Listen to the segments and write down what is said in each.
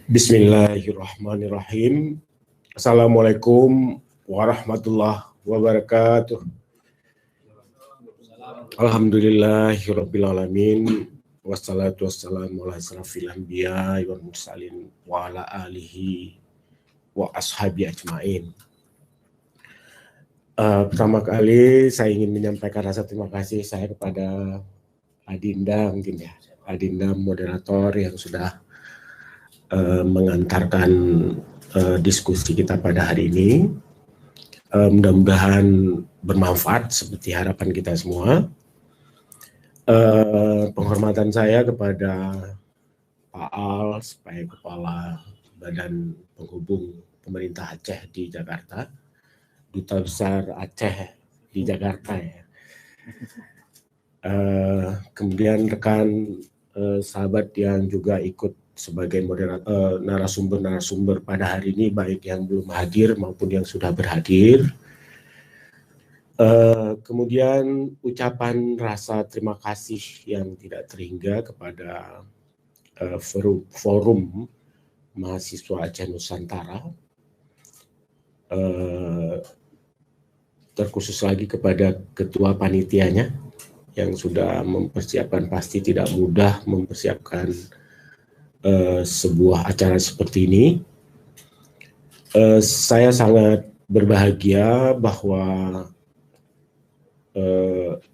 Bismillahirrahmanirrahim. Assalamualaikum warahmatullahi wabarakatuh. Alhamdulillahirrabbilalamin. Wassalatu wassalamu ala asrafil anbiya wal mursalin wa ala alihi wa ashabi ajmain. Pertama kali saya ingin menyampaikan rasa terima kasih saya kepada Adinda, mungkin ya, Adinda moderator yang sudah mengantarkan diskusi kita pada hari ini. Mudah-mudahan bermanfaat seperti harapan kita semua. Penghormatan saya kepada Pak Al sebagai Kepala Badan Penghubung Pemerintah Aceh di Jakarta, Duta Besar Aceh di Jakarta ya. Kemudian rekan sahabat yang juga ikut sebagai moderator, narasumber pada hari ini, baik yang belum hadir maupun yang sudah berhadir. Kemudian ucapan rasa terima kasih yang tidak terhingga kepada forum mahasiswa Aceh Nusantara, terkhusus lagi kepada ketua panitianya yang sudah mempersiapkan, pasti tidak mudah mempersiapkan sebuah acara seperti ini. Saya sangat berbahagia bahwa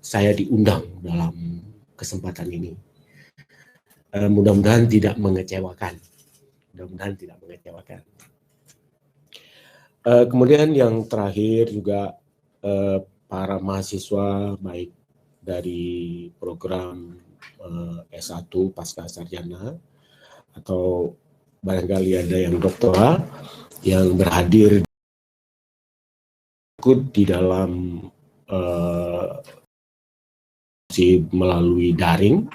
saya diundang dalam kesempatan ini. Mudah-mudahan tidak mengecewakan. Kemudian yang terakhir juga para mahasiswa baik dari program S1 pasca sarjana atau barangkali ada yang doktoral yang berhadir ikut di dalam melalui daring.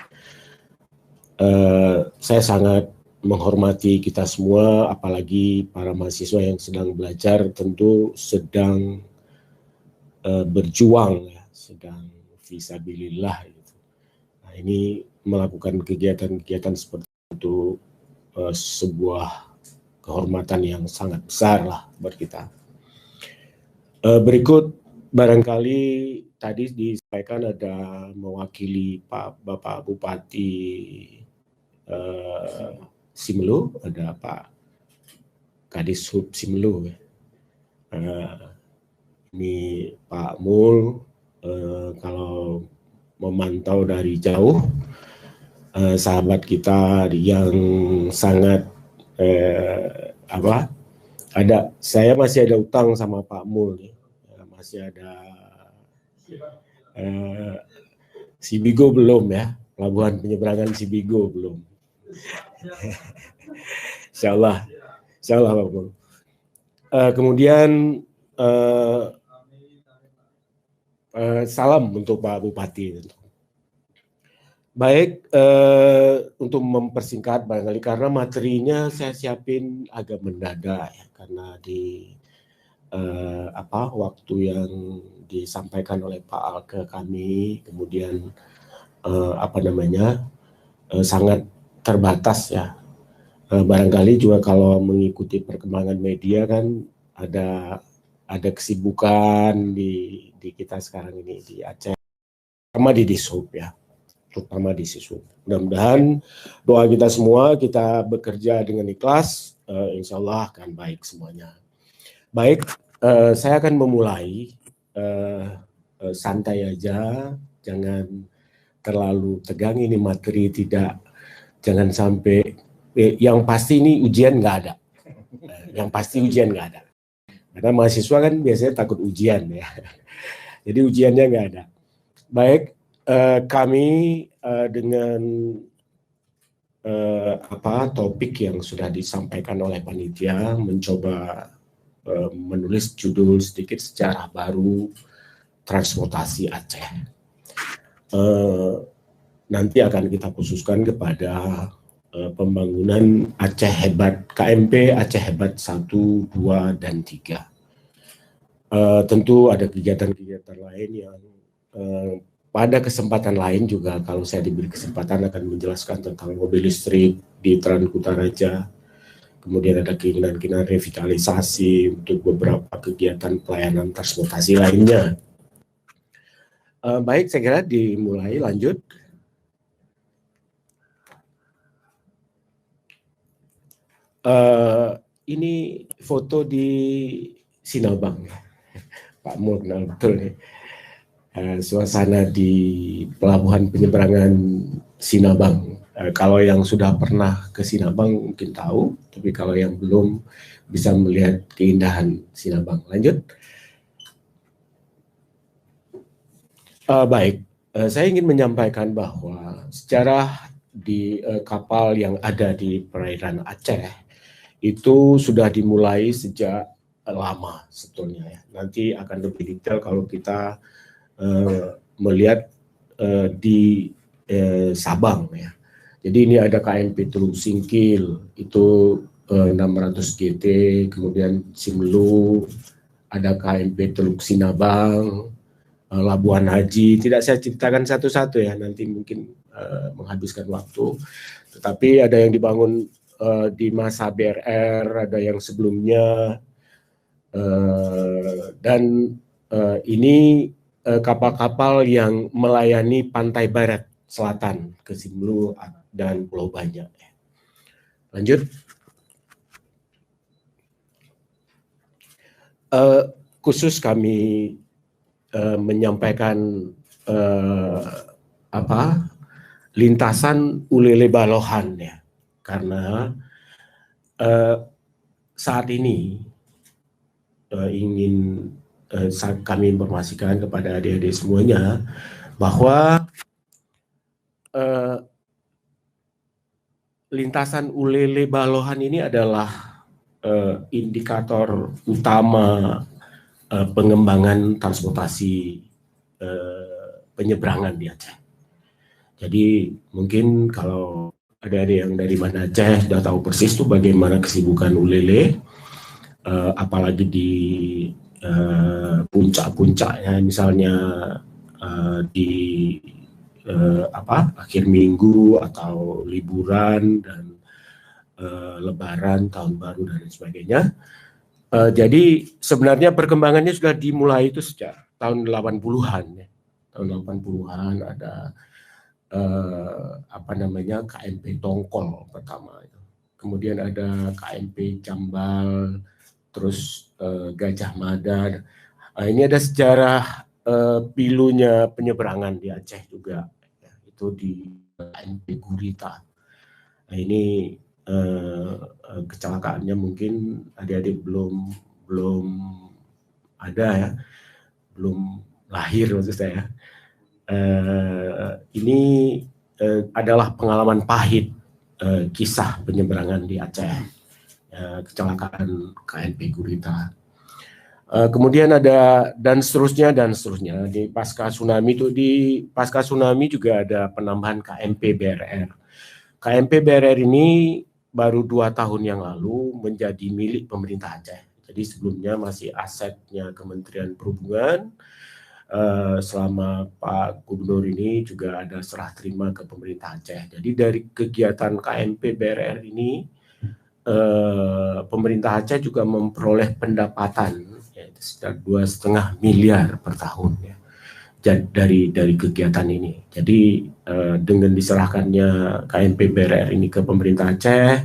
Saya sangat menghormati kita semua, apalagi para mahasiswa yang sedang belajar tentu sedang berjuang ya, sedang fisabilillah gitu. Nah, ini melakukan kegiatan-kegiatan seperti itu sebuah kehormatan yang sangat besar lah buat kita. Berikut barangkali tadi disampaikan ada mewakili Bapak Bupati Simelu, ada Pak Kadishub Simelu. Ini Pak Mul, kalau memantau dari jauh, sahabat kita yang sangat saya masih ada utang sama Pak Mul, masih ada Sibigo belum ya, pelabuhan penyeberangan Sibigo belum. Insyaallah Pak Mul. Kemudian salam untuk Pak Bupati. Baik, untuk mempersingkat barangkali karena materinya saya siapin agak mendadak ya, karena di waktu yang disampaikan oleh Pak Al ke kami, kemudian sangat terbatas ya. Barangkali juga kalau mengikuti perkembangan media kan ada kesibukan di kita sekarang ini di Aceh, terutama di Dishub ya. Terutama di siswa. Mudah-mudahan doa kita semua, kita bekerja dengan ikhlas, insya Allah akan baik semuanya. Baik, saya akan memulai santai aja, jangan terlalu tegang, ini materi jangan sampai, yang pasti ini ujian nggak ada. Karena mahasiswa kan biasanya takut ujian ya, jadi ujiannya nggak ada. Baik. Kami dengan topik yang sudah disampaikan oleh panitia mencoba menulis judul sedikit sejarah baru transportasi Aceh. Nanti akan kita khususkan kepada pembangunan Aceh Hebat, KMP Aceh Hebat 1, 2, dan 3. Tentu ada kegiatan-kegiatan lain yang pada kesempatan lain juga kalau saya diberi kesempatan akan menjelaskan tentang mobil listrik di Trans-Kutaraja. Kemudian ada keinginan-keinginan revitalisasi untuk beberapa kegiatan pelayanan transportasi lainnya. Baik, saya kira dimulai, lanjut. Ini foto di Sinabang, Pak Mur kenal betul nih. Suasana di pelabuhan penyeberangan Sinabang. Kalau yang sudah pernah ke Sinabang mungkin tahu, tapi kalau yang belum bisa melihat keindahan Sinabang. Lanjut. Baik, saya ingin menyampaikan bahwa sejarah di kapal yang ada di perairan Aceh itu sudah dimulai sejak lama sebetulnya ya. Nanti akan lebih detail kalau kita melihat di Sabang ya. Jadi ini ada KMP Teluk Singkil itu 600 GT, kemudian Simelu, ada KMP Teluk Sinabang, Labuan Haji. Tidak saya ceritakan satu-satu ya, nanti mungkin menghabiskan waktu. Tetapi ada yang dibangun di masa BRR, ada yang sebelumnya, dan ini kapal-kapal yang melayani pantai barat selatan ke Simelu dan Pulau Banyak. Lanjut. Khusus kami menyampaikan lintasan Ulele Balohan ya, karena saat ini ingin kami informasikan kepada adik-adik semuanya bahwa lintasan Ulele Balohan ini adalah indikator utama pengembangan transportasi penyeberangan di Aceh. Jadi mungkin kalau ada yang dari mana Aceh sudah tahu persis tuh bagaimana kesibukan Ulele, apalagi di puncak-puncaknya, misalnya di akhir minggu atau liburan dan Lebaran, tahun baru dan sebagainya. Jadi sebenarnya perkembangannya sudah dimulai itu sejak tahun 80-an ya. Tahun 80-an ada KMP Tongkol pertama itu. Kemudian ada KMP Jambal, terus Gajah Mada. Ini ada sejarah pilunya penyeberangan di Aceh juga ya, itu di KMP Gurita. Nah, ini kecelakaannya mungkin adik-adik belum ada ya, belum lahir maksud saya. Ini adalah pengalaman pahit kisah penyeberangan di Aceh, kecelakaan KMP Gurita. Kemudian ada dan seterusnya. Di pasca tsunami juga ada penambahan KMP BRR. KMP BRR ini baru 2 tahun yang lalu menjadi milik pemerintah Aceh. Jadi sebelumnya masih asetnya Kementerian Perhubungan. Selama Pak Gubernur ini juga ada serah terima ke pemerintah Aceh. Jadi dari kegiatan KMP BRR ini pemerintah Aceh juga memperoleh pendapatan sekitar 2,5 miliar per tahun ya, dari kegiatan ini. Jadi dengan diserahkannya KMP BRR ini ke pemerintah Aceh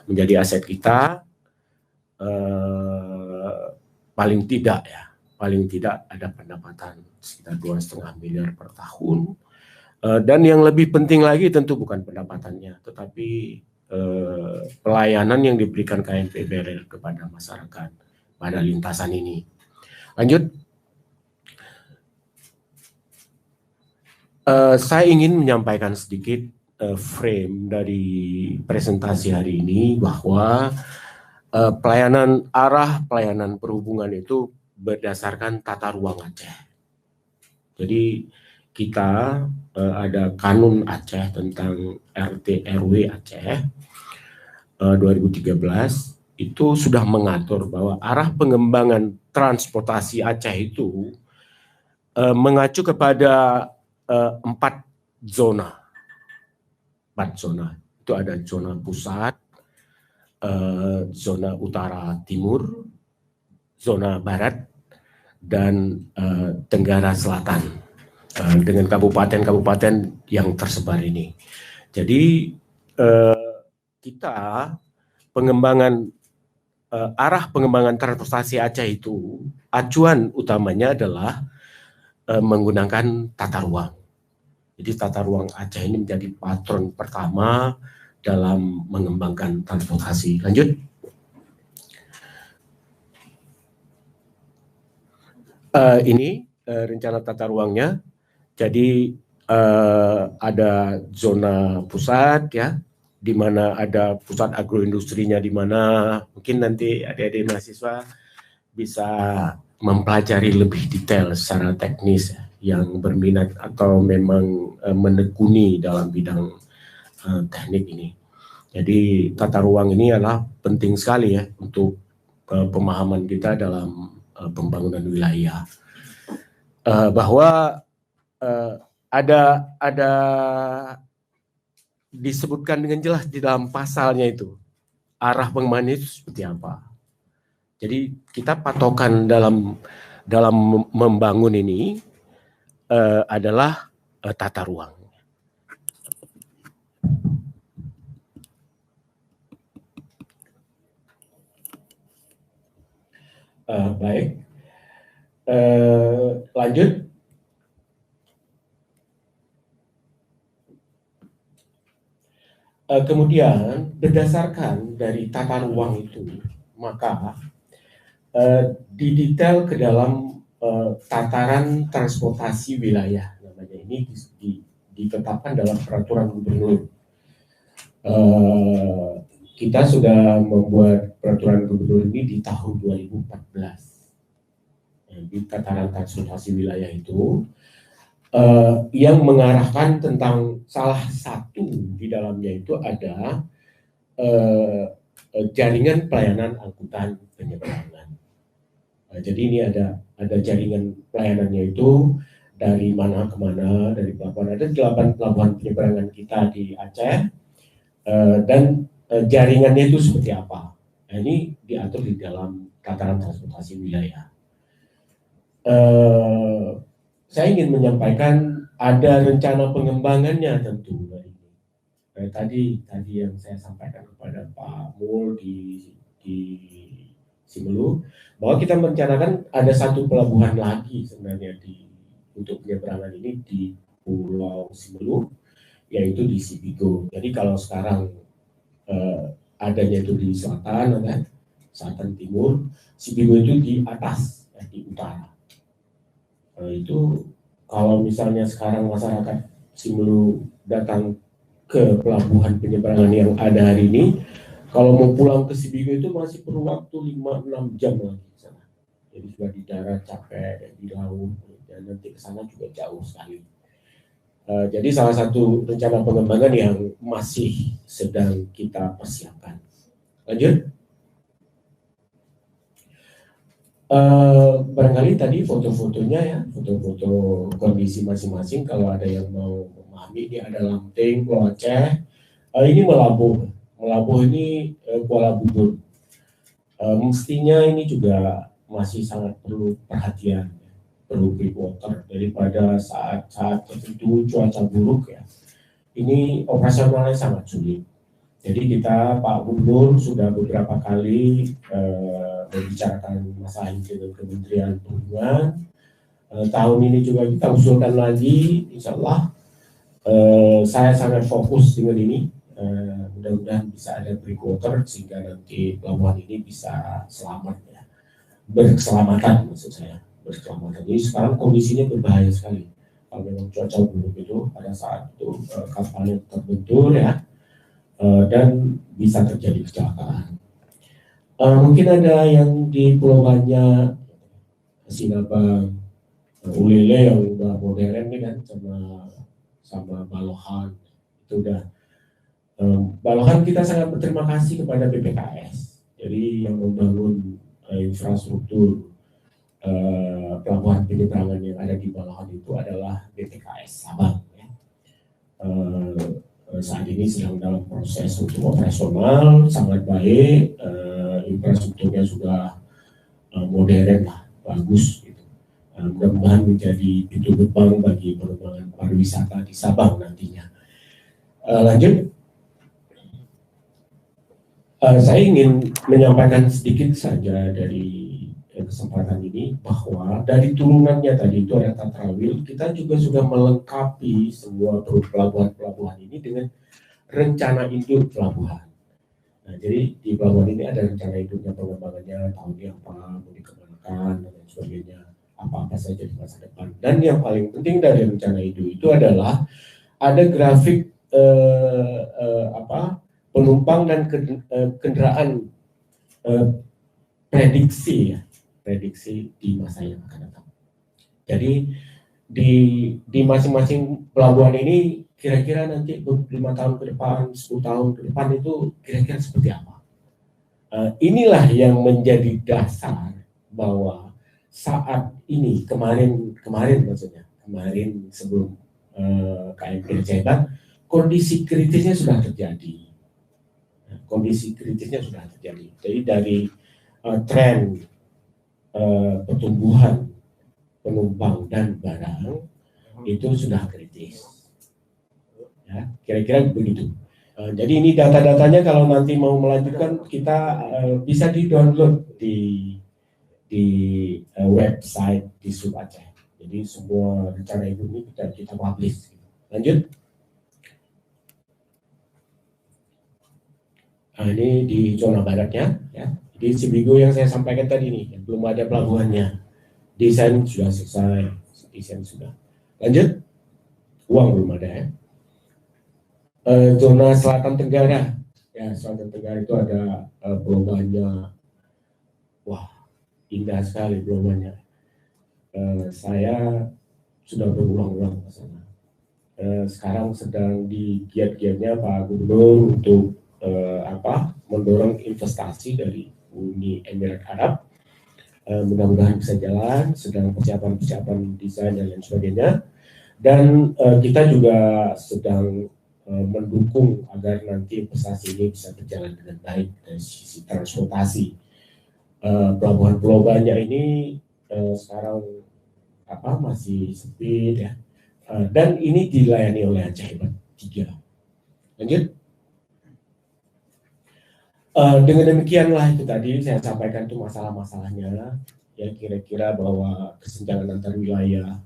menjadi aset kita, paling tidak ada pendapatan sekitar 2,5 miliar per tahun. Dan yang lebih penting lagi tentu bukan pendapatannya, tetapi pelayanan yang diberikan KMP BRR kepada masyarakat pada lintasan ini. Lanjut. Saya ingin menyampaikan sedikit frame dari presentasi hari ini bahwa pelayanan perhubungan itu berdasarkan tata ruang Aceh. Jadi kita ada Kanun Aceh tentang RT RW Aceh 2013 itu sudah mengatur bahwa arah pengembangan transportasi Aceh itu mengacu kepada empat zona. Itu ada zona pusat, zona utara timur, zona barat, dan Tenggara Selatan, dengan kabupaten-kabupaten yang tersebar ini. Jadi kita arah pengembangan transportasi Aceh itu acuan utamanya adalah menggunakan tata ruang. Jadi tata ruang Aceh ini menjadi patron pertama dalam mengembangkan transportasi. Lanjut. Ini rencana tata ruangnya. Jadi ada zona pusat ya, di mana ada pusat agroindustrinya, di mana mungkin nanti adik-adik mahasiswa bisa mempelajari lebih detail secara teknis ya, yang berminat atau memang menekuni dalam bidang teknik ini. Jadi tata ruang ini adalah penting sekali ya untuk pemahaman kita dalam pembangunan wilayah. Bahwa ada disebutkan dengan jelas di dalam pasalnya itu arah pengembangan itu seperti apa. Jadi kita patokan dalam membangun ini adalah tata ruang. Baik, lanjut. Kemudian berdasarkan dari tata ruang itu, maka didetail ke dalam tataran transportasi wilayah, namanya ini ditetapkan dalam peraturan gubernur. Kita sudah membuat peraturan gubernur ini di tahun 2014. Di tataran transportasi wilayah itu yang mengarahkan tentang salah satu di dalamnya itu ada jaringan pelayanan angkutan penyeberangan. Jadi ini ada jaringan pelayanannya itu dari mana ke mana, dari pelabuhan. Ada 8 pelabuhan penyeberangan kita di Aceh, dan jaringannya itu seperti apa. Nah, ini diatur di dalam tataran transportasi wilayah. Saya ingin menyampaikan ada rencana pengembangannya tentu. Tadi yang saya sampaikan kepada Pak Mul di Simelu, bahwa kita merencanakan ada satu pelabuhan lagi sebenarnya untuk penyeberangan ini di Pulau Simelu, yaitu di Sibigo. Jadi kalau sekarang adanya itu di selatan, selatan timur, Sibigo itu di atas, di utara. Itu kalau misalnya sekarang masyarakat Simelu datang ke pelabuhan penyeberangan yang ada hari ini, kalau mau pulang ke Sibigo itu masih perlu waktu 5-6 jam lagi di sana. Jadi sudah di darat capek, di laut, dan nanti ke sana juga jauh sekali. Jadi salah satu rencana pengembangan yang masih sedang kita persiapkan. Lanjut. Barangkali tadi foto-fotonya ya, foto-foto kondisi masing-masing. Kalau ada yang mau memahami, ini ada Lamting, Pulau Aceh, ini Melabuh ini Kuala Bubur. Mestinya ini juga masih sangat perlu perhatian, perlu pre-water daripada saat tertentu cuaca buruk ya. Ini operasionalnya sangat sulit. Jadi kita Pak Gubernur sudah beberapa kali membicarakan masalah ini dengan Kementerian Perhubungan. Tahun ini juga kita usulkan lagi, insya Allah. Saya sangat fokus dengan ini. Mudah-mudahan bisa ada breakwater sehingga nanti pelabuhan ini bisa selamat ya, berkeselamatan maksud saya, berkeselamatan. Jadi sekarang kondisinya berbahaya sekali. Kalau memang cuaca buruk itu pada saat itu kapalnya terbentur ya, dan bisa terjadi kecelakaan. Mungkin ada yang di Pulau Banyak, Sinabang, Ulele yang udah modern nih kan, sama Balohan itu udah. Balohan kita sangat berterima kasih kepada BPKS, jadi yang membangun infrastruktur pelabuhan penyeberangan yang ada di Balahan itu adalah BTKS Sabang. Ya. Saat ini sedang dalam proses untuk operasional, sangat baik, infrastrukturnya sudah modern lah, bagus. Gitu. Mudah-mudahan menjadi pintu gerbang bagi pengembangan pariwisata di Sabang nantinya. Lanjut. Saya ingin menyampaikan sedikit saja dari kesempatan ini bahwa dari turunannya tadi itu ada Tatrawil, kita juga sudah melengkapi semua pelabuhan-pelabuhan ini dengan rencana induk pelabuhan. Nah, jadi di pelabuhan ini ada rencana induknya, pengembangannya, tahunnya apa, mau dikembangkan dan lain sebagainya, apa-apa saja di masa depan. Dan yang paling penting dari rencana induk itu adalah ada grafik penumpang dan kendaraan prediksi di masa yang akan datang. Jadi di masing-masing pelabuhan ini kira-kira nanti 5 tahun ke depan, 10 tahun ke depan itu kira-kira seperti apa? Inilah yang menjadi dasar bahwa saat ini kemarin sebelum KMP Jaiban, kondisi kritisnya sudah terjadi. Jadi dari tren pertumbuhan penumpang dan barang itu sudah kritis. Ya, kira-kira begitu. Jadi ini data-datanya kalau nanti mau melanjutkan kita bisa di-download di website di Sub Aceh. Jadi semua rencana itu ini kita publish. Lanjut. Nah, ini di zona baratnya, ya. Di Cibigo yang saya sampaikan tadi nih, yang belum ada pelabuhannya. Desain sudah selesai, desain sudah. Lanjut. Uang belum ada ya. Zona Selatan Tenggara, ya Selatan Tenggara itu ada pelabuhannya. Wah, indah sekali pelabuhannya. Saya sudah berulang-ulang ke sana. Sekarang sedang digiat-giatnya Pak Gubernur untuk mendorong investasi dari Uni Emirat Arab. Mudah-mudahan bisa jalan, sedang persiapan desain dan lain sebagainya. Dan kita juga sedang mendukung agar nanti investasi ini bisa berjalan dengan baik dari sisi transportasi. Pelabuhan-pelabuhannya ini sekarang masih sepi ya. Dan ini dilayani oleh Aceh 3. Lanjut. Dengan demikianlah itu tadi saya sampaikan itu masalah-masalahnya, ya kira-kira bahwa kesenjangan antar wilayah,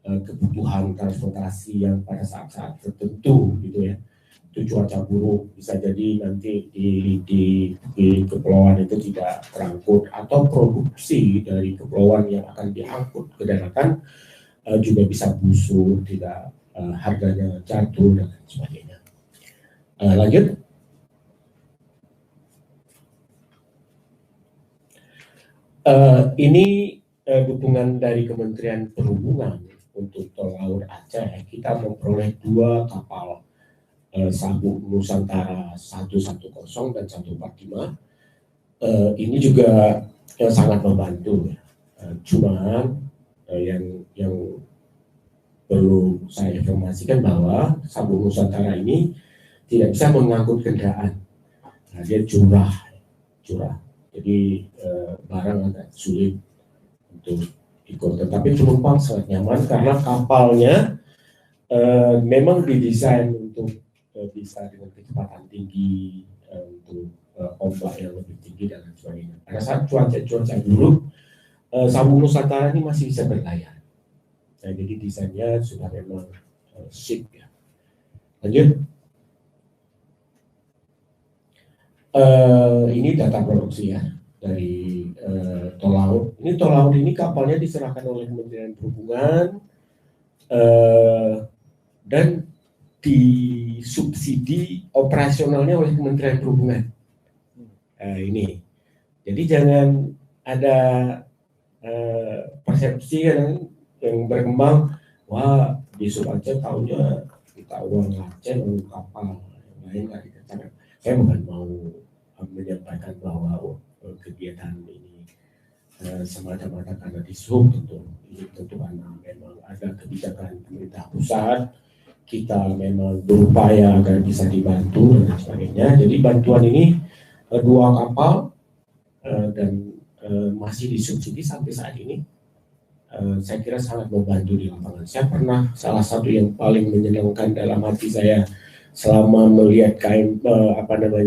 kebutuhan transportasi yang pada saat-saat tertentu gitu ya, itu cuaca buruk bisa jadi nanti di kepulauan itu tidak terangkut, atau produksi dari kepulauan yang akan diangkut ke daratan juga bisa busuk, tidak harganya jatuh dan lain sebagainya. Lanjut. Ini dukungan dari Kementerian Perhubungan untuk Tol Laut Aceh. Kita memperoleh 2 kapal Sabuk Nusantara 110 dan 145. Ini juga sangat membantu. Cuman yang perlu saya informasikan bahwa Sabuk Nusantara ini tidak bisa mengangkut kendaraan. Nah, dia curah. Jadi barang agak sulit untuk ikut, tetapi penumpang sangat nyaman karena kapalnya memang didesain untuk bisa dengan kecepatan tinggi, untuk ombak yang lebih tinggi dan lain sebagainya. Pada saat cuaca buruk, Sabuk Nusantara ini masih bisa berlayar. Nah, jadi desainnya sudah memang sip ya. Lanjut. Ini data produksi ya dari Tol Laut. Ini Tol Laut ini kapalnya diserahkan oleh Kementerian Perhubungan dan disubsidi operasionalnya oleh Kementerian Perhubungan. Ini, jadi jangan ada persepsi yang berkembang, wah di Sub Aceh tahunya kita uang Aceh lalu kapal yang lain nggak dikatakan. Saya bukan mau menyampaikan bahwa kegiatan ini semata-mata karena disub tentu karena memang ada kebijakan pemerintah pusat, kita memang berupaya agar bisa dibantu dan sebagainya. Jadi bantuan ini 2 kapal dan masih disubsidi sampai saat ini. Saya kira sangat membantu di lapangan. Saya pernah salah satu yang paling menyenangkan dalam hati saya selama melihat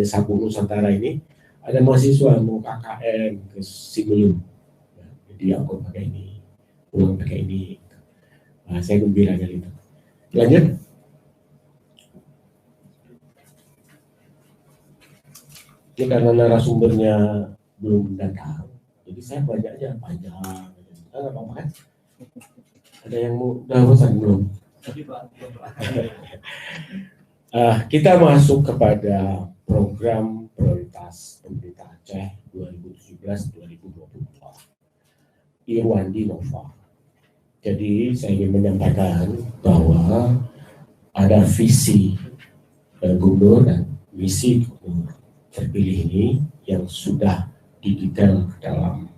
Sabuk Nusantara ini, ada mahasiswa mau KKN ke Simelu. Jadi aku pakai ini, pulang pakai ini. Saya gembira kali itu. Lanjut. Ini karena narasumbernya belum datang, jadi saya banyaknya panjang. Nggak apa-apa kan? Ada yang mau bosan belum? Kita masuk kepada program prioritas pemerintah Aceh 2017-2022. Irwandi Nova. Jadi saya ingin menyampaikan bahwa ada visi gubernur dan misi gubernur terpilih ini yang sudah didetail dalam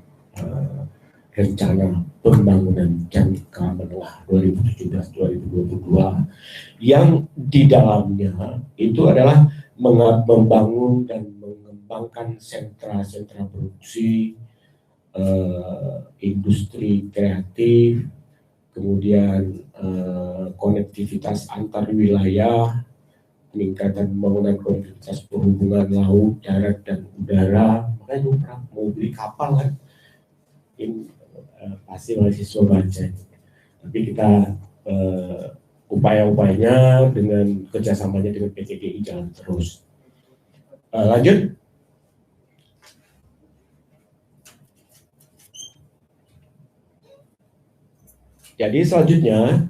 rencana pembangunan jangka menengah 2017-2022 yang di dalamnya itu adalah membangun dan mengembangkan sentra-sentra produksi, industri kreatif, kemudian konektivitas antar wilayah, peningkatan pembangunan konektivitas perhubungan laut, darat, dan udara. Makanya itu mau beli kapal kan, ini pasti mahasiswa baca. Tapi kita upaya-upayanya dengan kerjasamanya dengan PTDI jalan terus. Lanjut. Jadi selanjutnya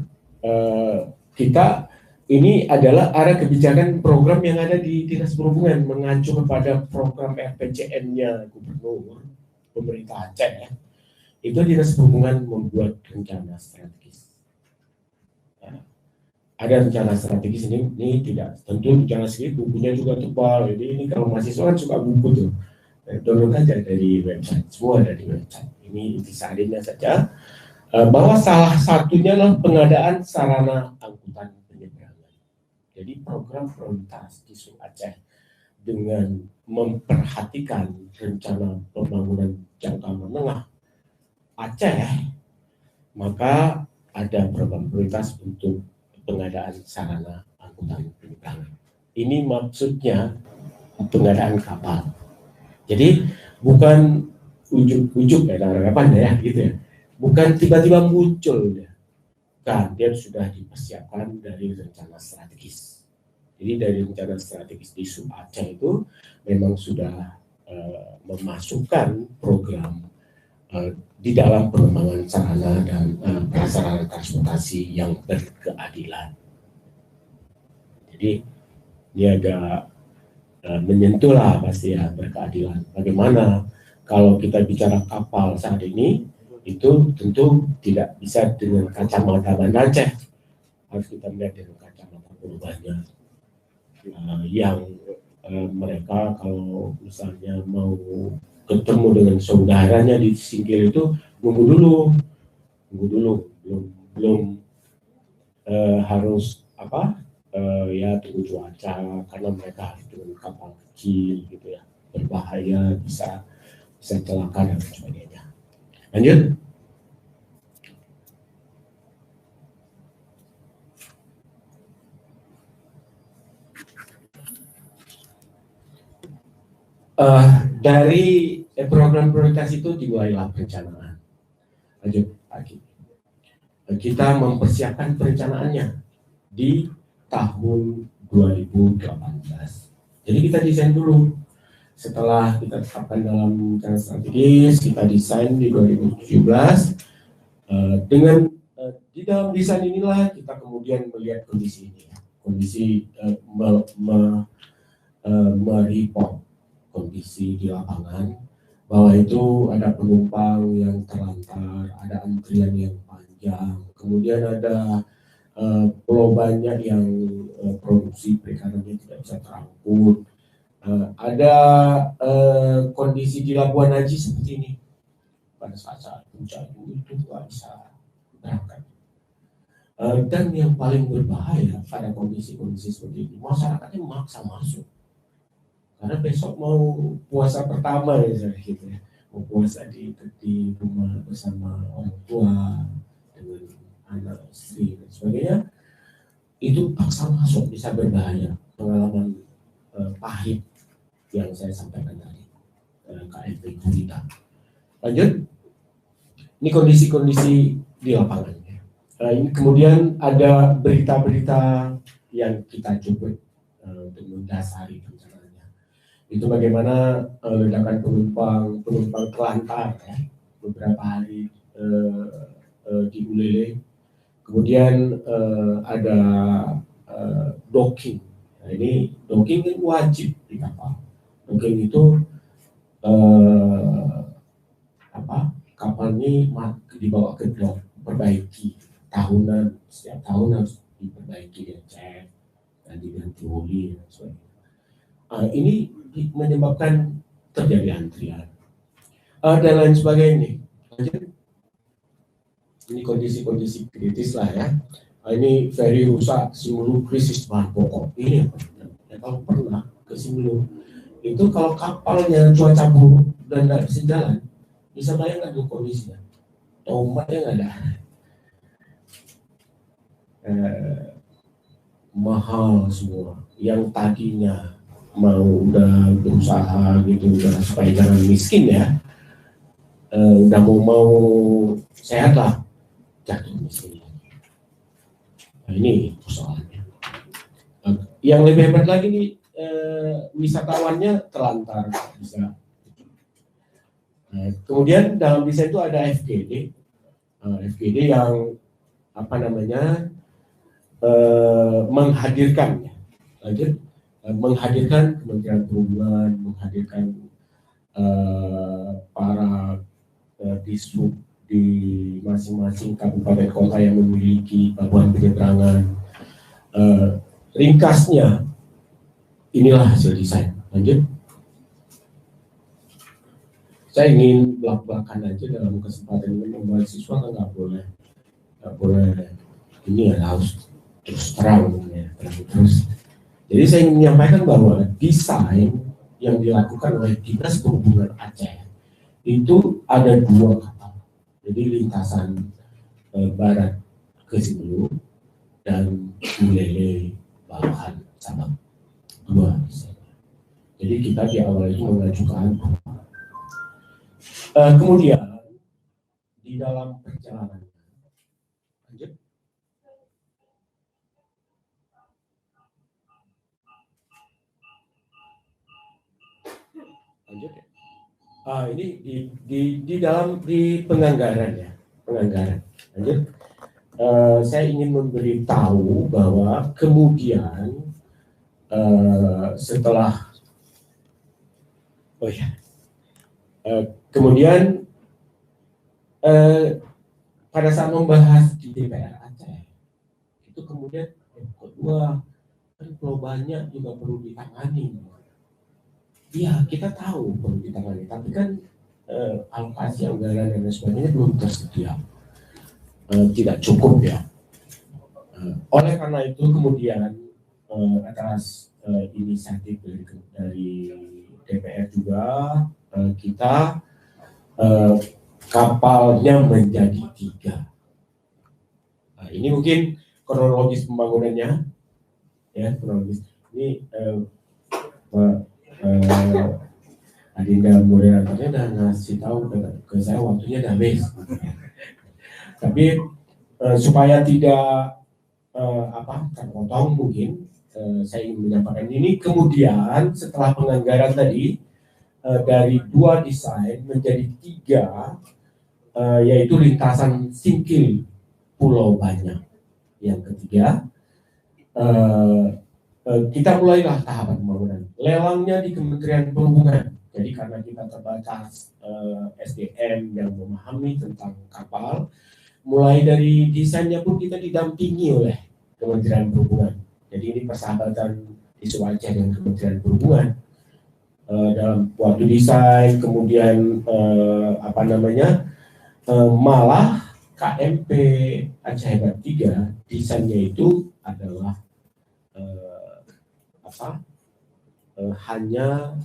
kita ini adalah arah kebijakan program yang ada di Dinas Perhubungan mengacu kepada program RPJM-nya Gubernur Pemerintah Aceh. Itu Dinas Perhubungan membuat rencana strategis. Nah, ada rencana strategis ini tidak tentu rencana strategis bukunya juga tebal. Jadi ini kalau mahasiswa kan suka buku tuh, download aja dari website, semua ada di website. Ini intisarinnya saja. Bahwa salah satunya adalah pengadaan sarana angkutan penyeberangan. Jadi program prioritas di Sub Aceh dengan memperhatikan rencana pembangunan jangka menengah Aceh, maka ada program prioritas untuk pengadaan sarana angkutan penyeberangan. Ini maksudnya pengadaan kapal. Jadi bukan ujuk-ujuk ya, gitu ya. Bukan tiba-tiba muncul, kan dia sudah dipersiapkan dari rencana strategis. Jadi dari rencana strategis di Sub Aceh itu memang sudah memasukkan program di dalam pengembangan sarana dan prasarana transportasi yang berkeadilan. Jadi ini agak menyentuh lah pasti ya berkeadilan. Bagaimana kalau kita bicara kapal saat ini? Itu tentu tidak bisa dengan kacamata Banda Aceh, harus kita melihat dengan kacamata globanya yang mereka kalau misalnya mau ketemu dengan saudaranya di Singkil itu nunggu dulu belum harus ya tunggu cuaca karena mereka harus dengan kapal kecil gitu ya, berbahaya, bisa celaka dan sebagainya. Lanjut. Dari program prioritas itu dimulailah perencanaan. Lanjut lagi. Kita mempersiapkan perencanaannya di tahun 2018. Jadi kita desain dulu. Setelah kita tetapkan dalam rencana strategis, kita desain di 2017. Dengan di dalam desain inilah kita kemudian melihat kondisi ini, kondisi mereport kondisi di lapangan bahwa itu ada penumpang yang terlantar, ada antrian yang panjang, kemudian ada pulau banyak yang produksi perikanannya tidak bisa terangkut. Ada kondisi di Labuan Haji seperti ini. pada saat hujan itu nggak bisa berangkat. Dan yang paling berbahaya pada kondisi-kondisi seperti ini, masyarakatnya memaksa masuk. Karena besok mau puasa pertama ya, gitu ya. Mau puasa di rumah bersama orang tua, dengan anak, istri, dan sebagainya. Itu paksa masuk bisa berbahaya. Pengalaman pahit yang saya sampaikan tadi. KFP kita. Lanjut. Ini kondisi-kondisi di lapangan. Ini kemudian ada berita-berita yang kita coba untuk mendasari rencananya. Itu bagaimana ledakan penumpang terlantar ya, beberapa hari di Buleleng. Kemudian ada docking. Nah, ini docking kan wajib di kapal. Docking itu kapal ini dibawa ke dock, perbaiki tahunan, setiap tahun harus diperbaiki, dicek dan diganti oli dan sebagainya. Ini menyebabkan terjadi antrian dan lain sebagainya. Ini kondisi-kondisi kritis lah ya. Ini ferry rusak, Simelu krisis bahan pokok. Ini ya, kalau pernah ke Simelu itu kalau kapalnya cuaca buruk dan nggak bisa jalan, bisa bayangkan tuh kondisinya, ombaknya nggak ada. Mahal semua. Yang tadinya mau udah berusaha gitu udah supaya jangan miskin ya, udah mau sehat lah, jatuh miskin. Nah, ini persoalannya. Yang lebih hebat lagi nih, wisatawannya terlantar bisa. Kemudian dalam desain itu ada FGD, FGD yang menghadirkan Kementerian Perhubungan, menghadirkan para dishub di masing-masing kabupaten kota yang memiliki pelabuhan penyeberangan. Ringkasnya inilah hasil desain. Lanjut. Saya ingin belak-belakan aja dalam kesempatan ini, membuat siswa nggak boleh ini ya, harus terus terang ya, terus. Jadi saya ingin menyampaikan bahwa desain yang dilakukan oleh Dinas Perhubungan Aceh itu ada 2 kapal. Jadi lintasan barat ke Simelu dan Buleleng Bawahan Sabang, 2 desainnya. Jadi kita di awal itu mengajukan. Kemudian di dalam perjalanan, lanjut. Lanjut ya. Ini di penganggaran ya, penganggaran. Lanjut. Saya ingin memberitahu bahwa kemudian kemudian pada saat membahas di DPR Aceh itu kemudian kedua pulau banyak juga perlu ditangani. Iya, kita tahu perlu ditangani, tapi kan alokasi anggaran dan sebagainya belum tersedia, tidak cukup ya. Oleh karena itu kemudian atas inisiatif dari DPR juga kita kapalnya menjadi 3. Nah, ini mungkin kronologis pembangunannya, ya kronologis. Ini Adinda moderatornya udah ngasih tahu ke saya waktunya udah habis. Tapi supaya tidak terpotong mungkin saya ingin menyampaikan ini. Kemudian setelah penganggaran tadi dari 2 desain menjadi 3, yaitu lintasan Singkil Pulau Banyak. Yang ketiga, kita mulailah tahapan pembangunan. Lelangnya di Kementerian Perhubungan. Jadi karena kita terbatas SDM yang memahami tentang kapal, mulai dari desainnya pun kita didampingi oleh Kementerian Perhubungan. Jadi ini persahabatan isu Aceh dengan Kementerian Perhubungan dalam waktu desain, kemudian Malah KMP Aceh Hebat 3 desainnya itu adalah hanya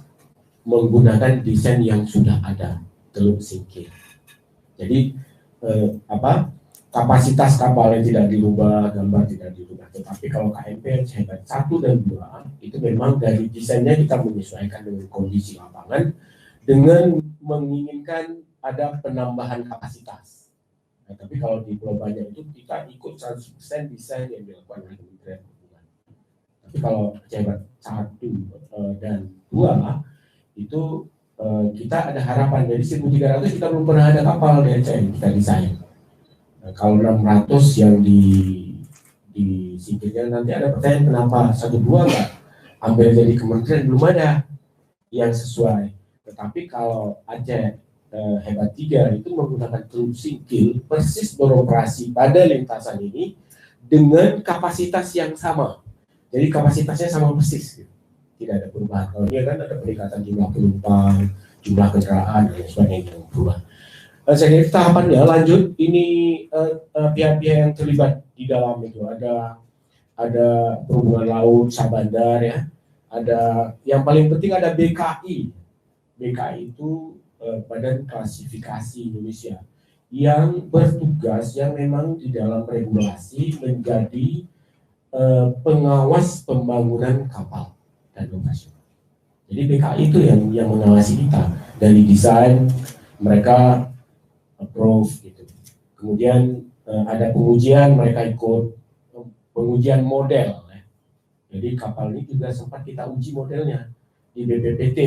menggunakan desain yang sudah ada, teluk singkir. Jadi kapasitas kapalnya tidak dirubah, gambar tidak dirubah. Tetapi kalau KMP Aceh Hebat 1 dan 2 itu memang dari desainnya kita menyesuaikan dengan kondisi lapangan dengan menginginkan ada penambahan kapasitas. Nah, tapi kalau di Pulau Banyak itu kita ikut 100% desain yang dilakukan oleh Kementerian Perhubungan. Tapi kalau Aceh Hebat 1 dan 2 itu kita ada harapan dari 1.300 kita belum pernah ada kapal di Aceh kita desain. Nah, kalau 600 yang di singkirnya nanti ada pertanyaan kenapa 1-2 nggak ambil jadi kementerian, belum ada yang sesuai. Tetapi kalau Aceh Hebat 3 itu menggunakan teluk singkil persis beroperasi pada lintasan ini dengan kapasitas yang sama. Jadi kapasitasnya sama persis, gitu. Tidak ada perubahan. Kalau dia kan ada peningkatan jumlah penumpang, jumlah kendaraan dan sebagainya yang berubah. Saya kira tahapannya lanjut. Ini pihak-pihak yang terlibat di dalam itu ada perhubungan laut, Sabandar ya. Ada yang paling penting ada BKI. BKI itu Badan Klasifikasi Indonesia yang bertugas yang memang di dalam regulasi menjadi pengawas pembangunan kapal dan operasional. Jadi BKI itu yang mengawasi kita dari desain, mereka approve gitu. Kemudian ada pengujian, mereka ikut pengujian model. Ya. Jadi kapal ini juga sempat kita uji modelnya di BPPT.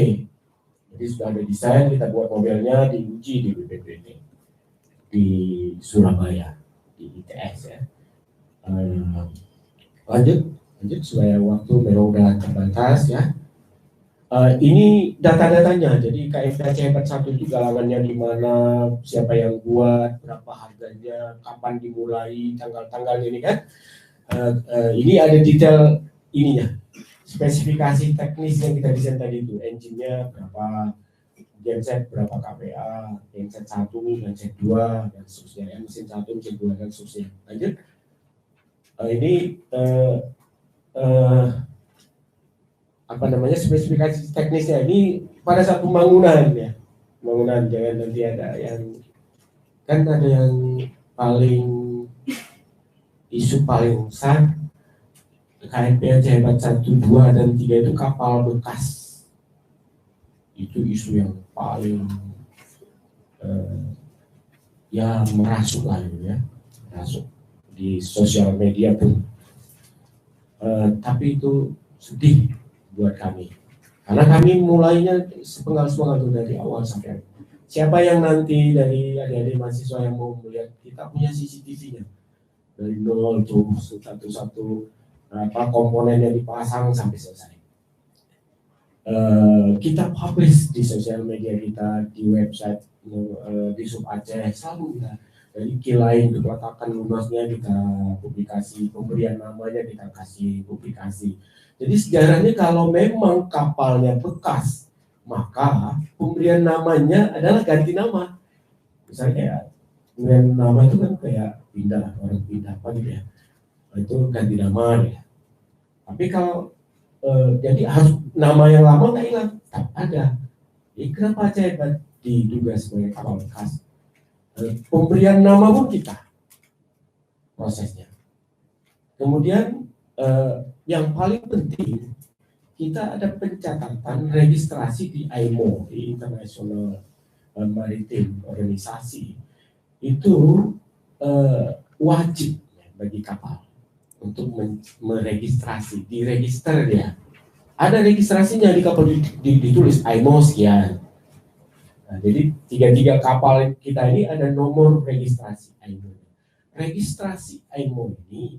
Jadi sudah ada desain, kita buat modelnya, diuji di BPPT di Surabaya, di ITS ya. Lanjut supaya waktu memang udah terbatas ya. Ini data-datanya, jadi KMP Aceh Hebat 1 itu galangannya di mana, siapa yang buat, berapa harganya, kapan dimulai, tanggal-tanggalnya ini kan. Ini ada detail ininya, spesifikasi teknis yang kita desain tadi itu, engine-nya berapa, genset berapa kPa, genset 1, genset 2, dan seterusnya, mesin 1, mesin 2, dan seterusnya. Lanjut. Ini spesifikasi teknisnya ini pada saat pembangunan ya, jangan nanti ada yang kan ada yang isu paling besar KMP Aceh Hebat 1, 2, dan 3 itu kapal bekas. Itu isu yang paling ya merasuk lah ya, merasuk di sosial media pun. Tapi itu sedih buat kami, karena kami mulainya sepenggal-sepenggal dari awal sampai akhir. Siapa yang nanti dari adik-adik mahasiswa yang mau melihat, kita punya CCTV-nya dari nol terus satu-satu komponennya dipasang sampai selesai. Kita publish di sosial media kita, di website di Sub Aceh selalu kita. Dari kilain peletakan lunasnya kita publikasi, pemberian namanya kita kasih publikasi. Jadi sejarahnya kalau memang kapalnya bekas, maka pemberian namanya adalah ganti nama. Misalnya pemberian nama itu kan kayak orang pindah apa gitu ya, itu ganti nama ya. Tapi kalau jadi harus nama yang lama nggak hilang, tak ada. Jadi kenapa Aceh Hebat diduga sebagai kapal bekas? Pemberian nama pun kita prosesnya. Kemudian yang paling penting, kita ada pencatatan registrasi di IMO, di International Maritime Organisasi. Itu wajib bagi kapal untuk meregistrasi, diregister dia. Ada registrasinya di kapal, ditulis IMO sekian. Nah, jadi 3 kapal kita ini ada nomor registrasi IMO. Registrasi IMO ini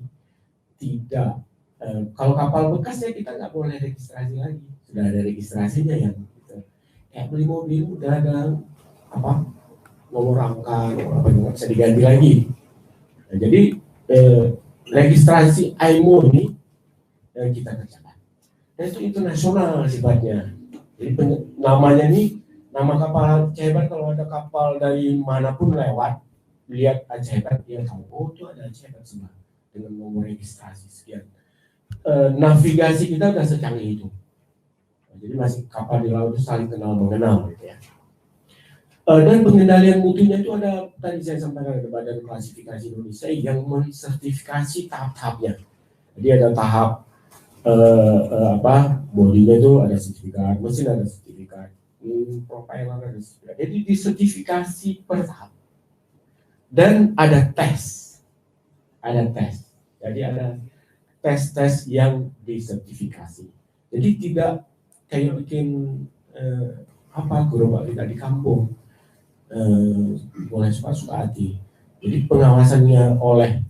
tidak, kalau kapal bekas ya kita nggak boleh registrasi lagi. Sudah ada registrasinya yang gitu. Kayak beli mobil udah ada nomor rangka, nomor apa yang bisa diganti lagi. Nah, jadi registrasi IMO ini kita kerjakan. Dan itu internasional sifatnya. Jadi namanya ini Nama kapal Aceh Hebat, kalau ada kapal dari manapun lewat, lihat Aceh Hebat, dia tahu, oh itu ada Aceh Hebat sebelah, dengan nomor registrasi sekian. Navigasi kita udah secanggih itu. Jadi masih kapal di laut itu saling kenal mengenal gitu ya. Dan pengendalian mutunya itu ada, tadi saya sampaikan, ada Badan Klasifikasi Indonesia yang mensertifikasi tahap-tahapnya. Jadi ada tahap bodinya itu ada sertifikat, mesin ada sertifikat, propeller ada sertifikat. Jadi disertifikasi per tahap. Dan ada tes. Jadi ada tes-tes yang disertifikasi. Jadi tidak kayak bikin gerobak kita di kampung, boleh suka hati. Jadi pengawasannya oleh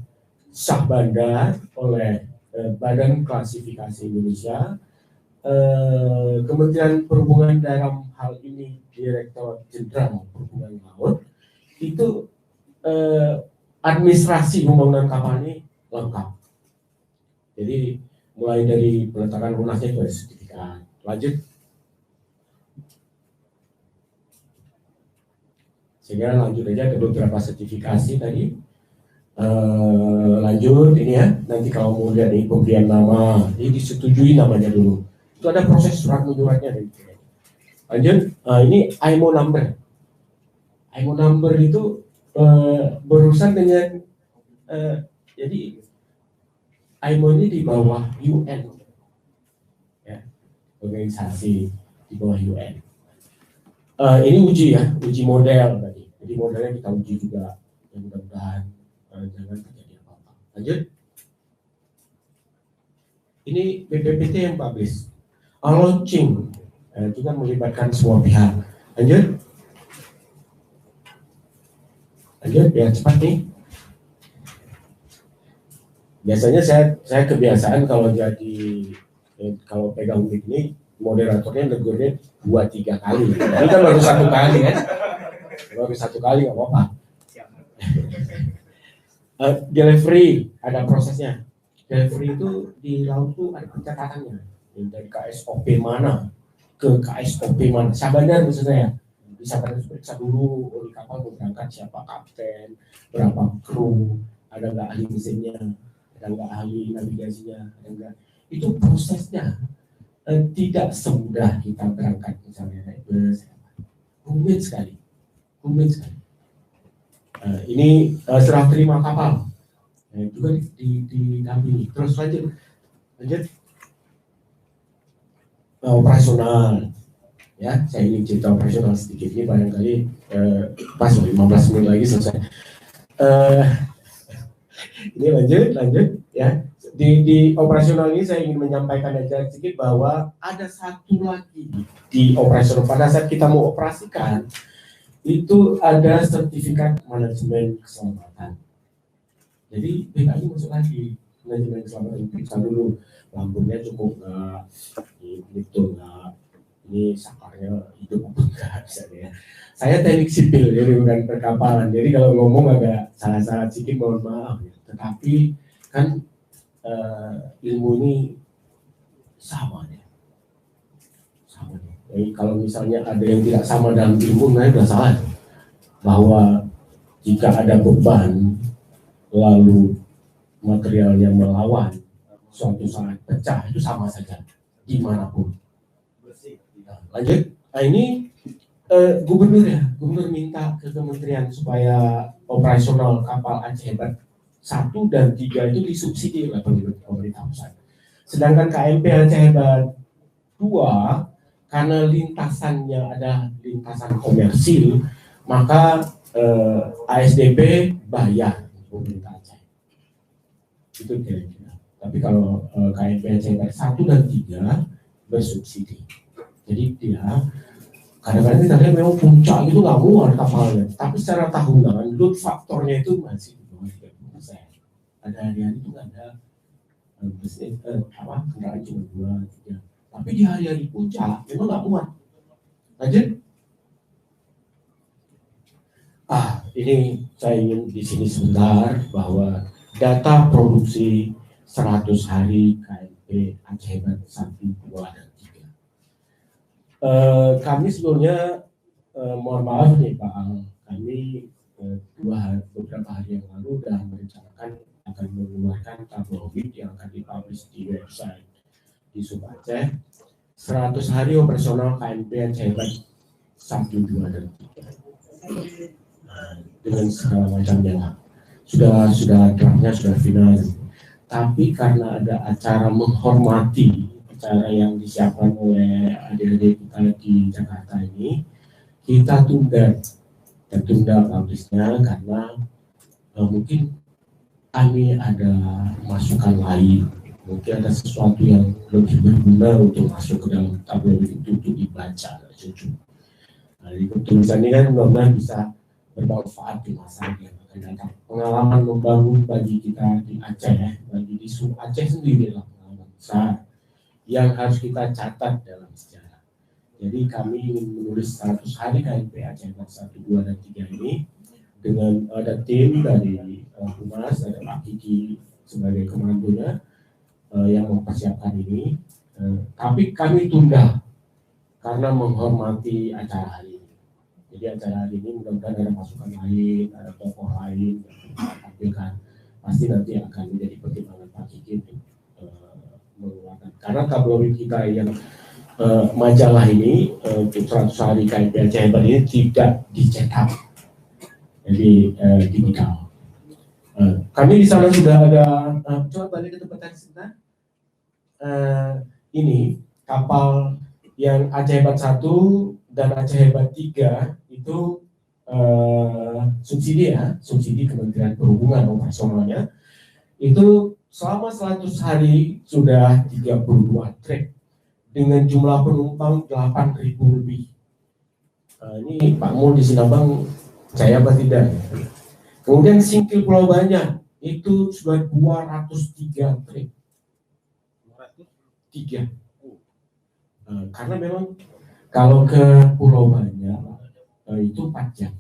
Syah Bandar, oleh Badan Klasifikasi Indonesia, Kementerian Perhubungan dalam hal ini Direktorat Jenderal Perhubungan Laut, itu administrasi pembangunan kapal ini lengkap. Jadi mulai dari peletakan lunasnya itu ada sertifikat. Lanjut. Sehingga lanjut aja ke beberapa sertifikasi tadi. Lanjut ini ya, nanti kalau mau lihat nih pemberian nama, ini disetujui namanya dulu. Itu ada proses surat menyuratnya. Lanjut, ini IMO number. IMO number itu berurusan dengan jadi IMO ini di bawah UN, ya, organisasi di bawah UN. Ini uji model tadi. Jadi modelnya kita uji juga, yang mudah-mudahan jangan terjadi apa-apa. Lanjut. Ini BPPT yang publish. Launching, itu kan melibatkan semua pihak. Lanjut. Ya cepat nih. Biasanya saya kebiasaan kalau kalau pegang mic ini, moderatornya negurnya 2-3 kali. Ini kan baru 1 kali kan? Baru 1 kali nggak apa-apa. Delivery ada prosesnya. Delivery itu di laut tuh ada pencatatannya. Dari KSOP mana ke KSOP mana. Syah Bandar maksudnya ya. Bisa periksa dulu di kapal mau berangkat siapa kapten, berapa kru, ada nggak ahli mesinnya, ada nggak ahli navigasinya, ada nggak. Itu prosesnya tidak semudah kita berangkat misalnya naik bus, rumit sekali. Ini serah terima kapal, juga didampingi. Terus lanjut operasional. Ya, saya ingin cerita operasional sedikit ini barangkali pas 15 menit lagi selesai. Ini lanjut ya. Di operasional ini saya ingin menyampaikan aja sedikit bahwa ada satu lagi di operasional pada saat kita mau operasikan itu ada sertifikat manajemen keselamatan. Jadi BKI masuk lagi manajemen keselamatan, periksa dulu lambungnya cukup nggak, gitu nggak. Ini sakarnya hidup enggak bisa ya. Saya teknik sipil jadi bukan perkapalan. Jadi kalau ngomong agak salah-salah sedikit mohon maaf. Tetapi kan ilmu ini sama ya. Jadi kalau misalnya ada yang tidak sama dalam ilmu, nah itu salah. Bahwa jika ada beban lalu materialnya melawan, suatu saat pecah itu sama saja dimanapun. Lanjut, nah ini gubernur minta ke kementerian supaya operasional kapal Aceh Hebat 1 dan 3 itu disubsidi oleh pemerintah pusat. Sedangkan KMP Aceh Hebat 2 karena lintasannya ada lintasan komersil, maka ASDP bayar pemerintah Aceh. Itu kira-kira. Tapi kalau KMP Aceh Hebat 1 dan 3 bersubsidi. Jadi dia kadang-kadang kita lihat memang puncak itu nggak muat kapalnya, tapi secara tahunan load faktornya itu masih di bawah 30%. Ada hari-hari itu nggak ada kendaraan cuma 2-3, tapi di hari-hari puncak memang nggak muat. Lanjut. Ini saya ingin di sini sebentar bahwa data produksi 100 hari KMP Aceh Hebat 1, 2, dan 3. Kami sebelumnya mohon maaf nih Pak Al, kami beberapa hari yang lalu sudah merencanakan akan mengeluarkan tabloid yang akan dipublish di website di Sub Aceh 100 hari operasional KMP Aceh Hebat 1, 2, dan 3 dengan segala macamnya. Sudah draftnya sudah final, tapi karena ada acara menghormati acara yang disiapkan oleh adik-adik kita di Jakarta ini, kita tunda publisnya karena mungkin kami ada masukan lain, mungkin ada sesuatu yang lebih berguna untuk masuk ke dalam tabloid itu untuk dibaca. Nah, tulisan ini kan mudah-mudahan bisa bermanfaat di masa yang akan datang. Pengalaman membangun bagi kita di Aceh, bagi di Sub Aceh sendiri adalah pengalaman besar yang harus kita catat dalam sejarah. Jadi kami ingin menulis 100 hari KMP Aceh 1, 2, dan 3 ini dengan ada tim dari Humas, ada Pak Kiki sebagai komandonya yang mempersiapkan ini. Tapi kami tunda karena menghormati acara hari ini. Jadi acara hari ini mudah-mudahan ada masukan lain, ada tokoh lain yang kita tampilkan. Pasti nanti akan menjadi pertimbangan Pak Kiki untuk mengeluarkan. Karena tabloid kita yang majalah ini untuk 100 hari KMP Aceh Hebat ini tidak dicetak, jadi digital. Kami di sana sudah ada, coba balik ke tempat tadi sebentar. Ini kapal yang Aceh Hebat 1 dan Aceh Hebat 3 itu subsidi Kementerian Perhubungan operasionalnya itu selama 100 hari sudah 32 trip dengan jumlah penumpang 8.000 lebih. Ini Pak Mul di Sinabang saya apa tidak? Kemudian Singkil Pulau Banyak itu sudah 203 trip. 203. Karena memang kalau ke Pulau Banyak itu 4 jam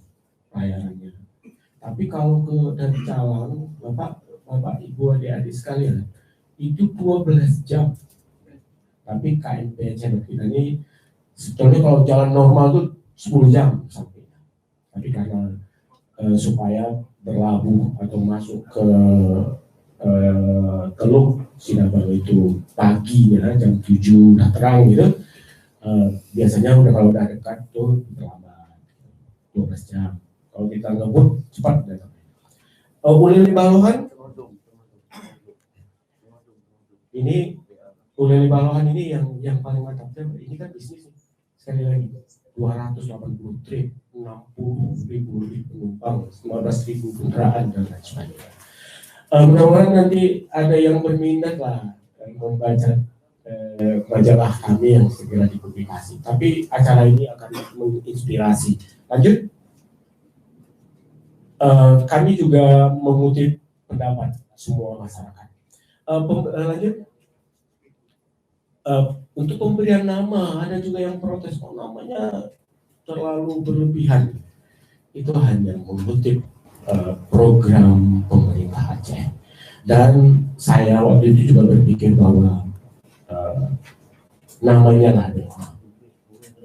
layanannya. Tapi kalau ke dari Calang, Bapak Ibu adik-adik sekalian, itu 12 jam. Tapi KMP Aceh kita ini sebetulnya kalau jalan normal tuh 10 jam sampai. Tapi karena supaya berlabuh atau masuk ke Teluk Sinabang itu paginya jam 7 udah terang gitu, biasanya udah kalau udah dekat tuh terlambat 12 jam. Kalau kita ngebut cepat udah sampai. Ulili Balohan ini Ulili Balohan ini yang paling mantapnya, ini kan bisnis sekali lagi 280 trip, 60.000 lebih penumpang, 15.000 kendaraan dan lain sebagainya. Mudah-mudahan nanti ada yang berminat lah membaca majalah kami yang segera dipublikasi. Tapi acara ini akan menginspirasi. Lanjut, kami juga mengutip pendapat semua masyarakat. Lanjut. Untuk pemberian nama, ada juga yang protes, oh namanya terlalu berlebihan. Itu hanya mengutip program pemerintah Aceh. Dan saya waktu itu juga berpikir bahwa namanya lah doa.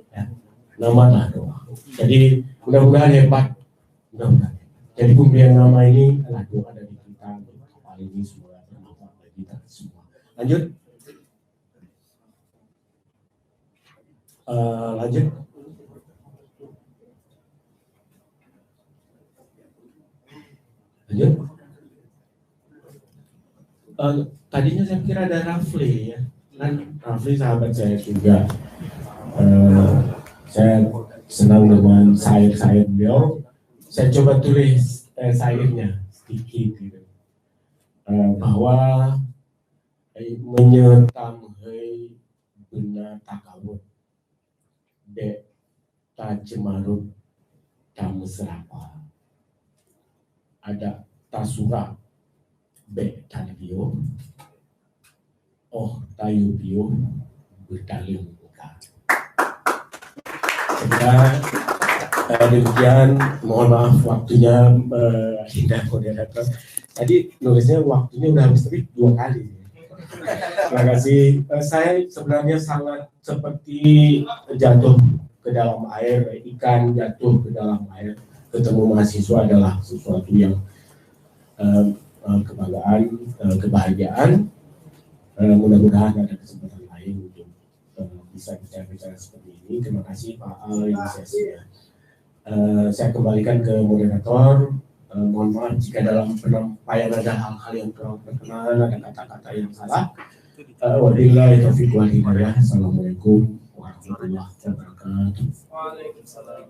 Ya, nama lah doa. Jadi mudah-mudahan hebat. Mudah-mudahan. Jadi pemberian nama ini adalah doa dari kita untuk kapal ini semua bermanfaat bagi kita semua. Lanjut. Lanjut. Tadinya saya kira ada Rafli ya, kan Rafli sahabat saya juga. Saya senang dengan syair-syair beliau. Saya coba tulis syairnya sedikit gitu. Bahwa menyetam hei benar takawut dek tajemarut tamu serapa ada tasura be tanbio oh tayu bio berdalim muka. Demikian, mohon maaf waktunya Indah moderator. Tadi nulisnya waktunya udah habis tapi 2 kali. Terima kasih. Saya sebenarnya sangat seperti jatuh ke dalam air, ikan jatuh ke dalam air, ketemu mahasiswa adalah sesuatu yang kebanggaan, kebahagiaan. Mudah-mudahan ada kesempatan lain untuk bisa bicara-bicara seperti ini. Terima kasih Pak Al yang saya kembalikan ke moderator. Mohon maaf jika dalam penyampaian ada hal-hal yang kurang berkenan, ada kata-kata yang salah. Wabillahi taufiq wal hidayah. Assalamualaikum warahmatullahi wabarakatuh. Waalaikumsalam.